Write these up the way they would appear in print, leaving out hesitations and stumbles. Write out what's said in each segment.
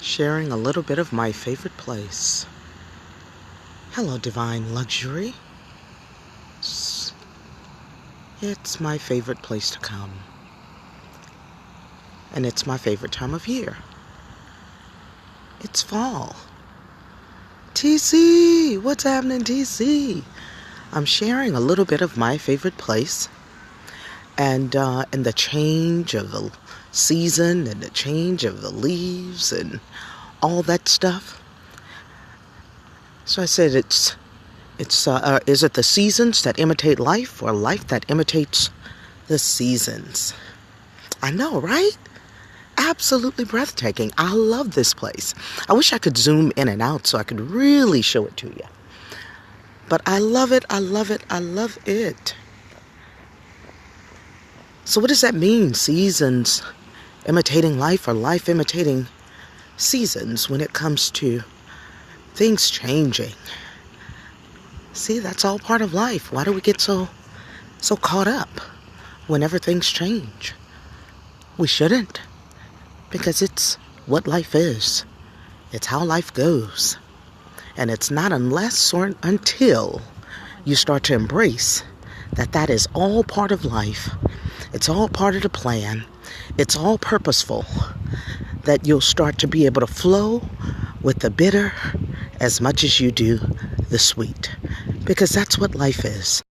sharing a little bit of my favorite place. Hello, Divine Luxury. It's my favorite place to come. And it's my favorite time of year. It's fall. TC! What's happening, TC? I'm sharing a little bit of my favorite place. And the change of the season and the change of the leaves and all that stuff. So I said is it the seasons that imitate life or life that imitates the seasons? I know, right? Absolutely breathtaking. I love this place. I wish I could zoom in and out so I could really show it to you. But I love it, I love it, I love it. So what does that mean? Seasons imitating life or life imitating seasons when it comes to things changing. See, that's all part of life. Why do we get so caught up whenever things change? We shouldn't, because it's what life is. It's how life goes. And it's not unless or until you start to embrace that is all part of life. It's all part of the plan. It's all purposeful, that you'll start to be able to flow with the bitter as much as you do the sweet, because that's what life is.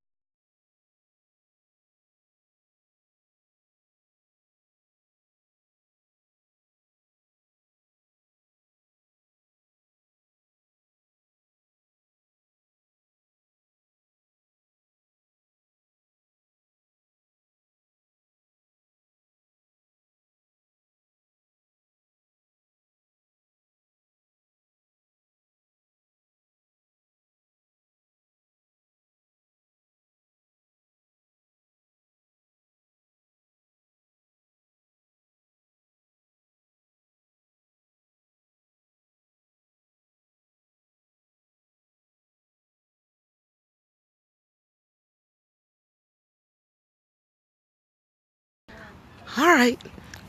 All right.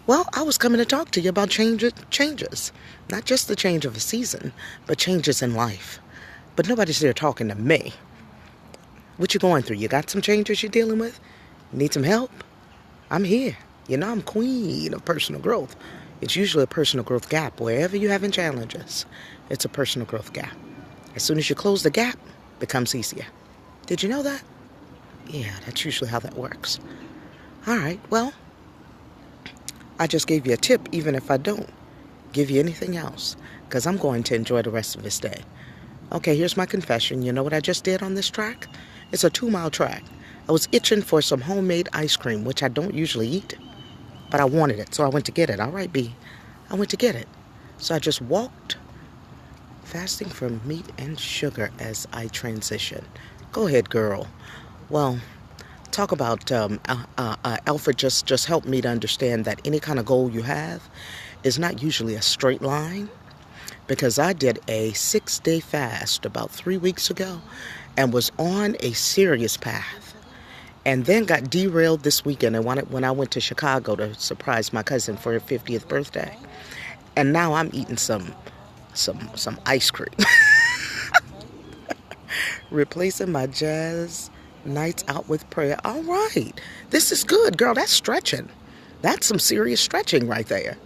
Well, I was coming to talk to you about changes. Not just the change of a season, but changes in life. But nobody's there talking to me. What you going through? You got some changes you're dealing with? Need some help? I'm here. You know, I'm queen of personal growth. It's usually a personal growth gap. Wherever you're having challenges, it's a personal growth gap. As soon as you close the gap, it becomes easier. Did you know that? Yeah, that's usually how that works. All right, well, I just gave you a tip, even if I don't give you anything else, because I'm going to enjoy the rest of this day. Okay, here's my confession. You know what I just did on this track? It's a 2-mile track. I was itching for some homemade ice cream, which I don't usually eat, but I wanted it, so I went to get it. All right, B. I went to get it. So I just walked, fasting from meat and sugar as I transition. Go ahead, girl. Well, talk about Alfred just helped me to understand that any kind of goal you have is not usually a straight line, because I did a 6-day fast about 3 weeks ago and was on a serious path, and then got derailed this weekend and when I went to Chicago to surprise my cousin for her 50th birthday, and now I'm eating some ice cream, replacing my jazz nights out with prayer. All right. This is good, girl. That's stretching. That's some serious stretching right there.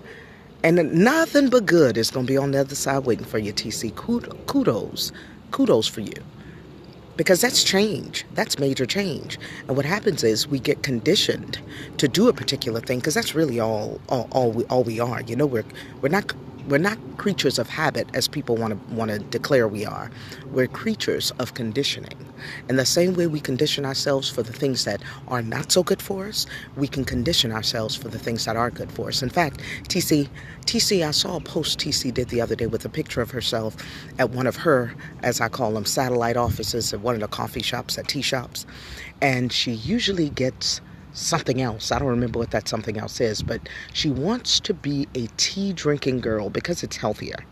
And nothing but good is going to be on the other side waiting for you, TC. Kudos for you. Because that's change. That's major change. And what happens is we get conditioned to do a particular thing, because that's really all we are. You know, we're not creatures of habit, as people want to declare we are. We're creatures of conditioning. And the same way we condition ourselves for the things that are not so good for us, we can condition ourselves for the things that are good for us. In fact, TC, I saw a post TC did the other day with a picture of herself at one of her, as I call them, satellite offices at one of the coffee shops, at tea shops. And she usually gets something else. I don't remember what that something else is, but she wants to be a tea drinking girl because it's healthier.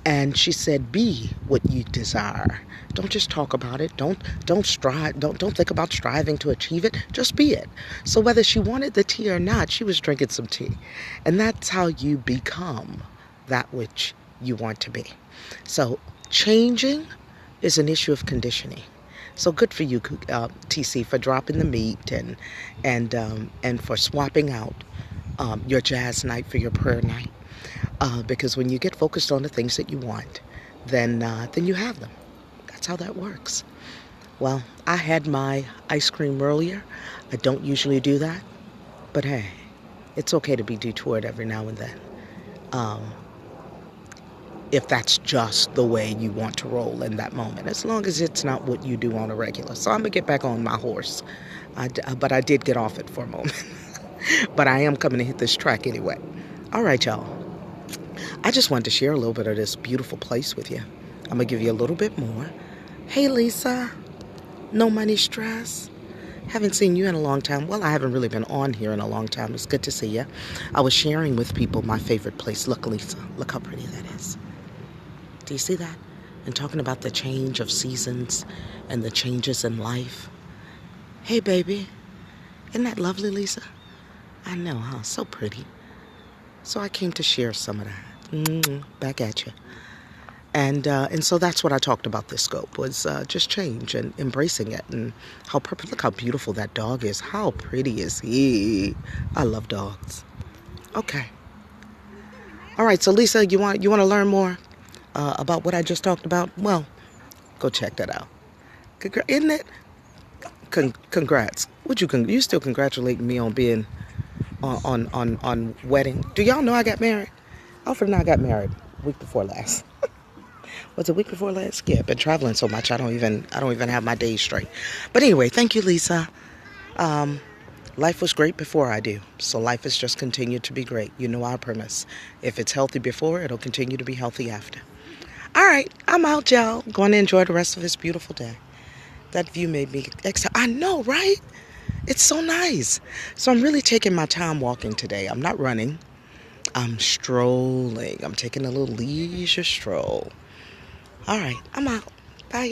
And she said, be what you desire. Don't just talk about it. Don't strive. Don't think about striving to achieve it. Just be it. So whether she wanted the tea or not, she was drinking some tea. And that's how you become that which you want to be. So changing is an issue of conditioning. So good for you, TC, for dropping the meat and for swapping out your jazz night for your prayer night. Because when you get focused on the things that you want, then you have them. That's how that works. Well, I had my ice cream earlier. I don't usually do that, but hey, it's okay to be detoured every now and then. If that's just the way you want to roll in that moment, as long as it's not what you do on a regular. So I'm going to get back on my horse. But I did get off it for a moment. But I am coming to hit this track anyway. All right, y'all. I just wanted to share a little bit of this beautiful place with you. I'm going to give you a little bit more. Hey, Lisa. No money stress. Haven't seen you in a long time. Well, I haven't really been on here in a long time. It's good to see you. I was sharing with people my favorite place. Look, Lisa. Look how pretty that is. Do you see that? And talking about the change of seasons and the changes in life. Hey, baby. Isn't that lovely, Lisa? I know, huh? So pretty. So I came to share some of that. Back at you. And so that's what I talked about this scope, was just change and embracing it. And look how beautiful that dog is. How pretty is he? I love dogs. Okay. All right, so Lisa, you want to learn more about what I just talked about? Well, go check that out. Isn't it? Congrats. You still congratulating me on being on wedding? Do y'all know I got married? Alfred and I got married week before last. Was it week before last? Yeah, I've been traveling so much I don't even have my days straight. But anyway, thank you, Lisa. Life was great before I do, so life has just continued to be great. You know our premise. If it's healthy before, it'll continue to be healthy after. All right, I'm out, y'all. Going to enjoy the rest of this beautiful day. That view made me excited. I know, right? It's so nice. So I'm really taking my time walking today. I'm not running. I'm strolling. I'm taking a little leisure stroll. All right, I'm out.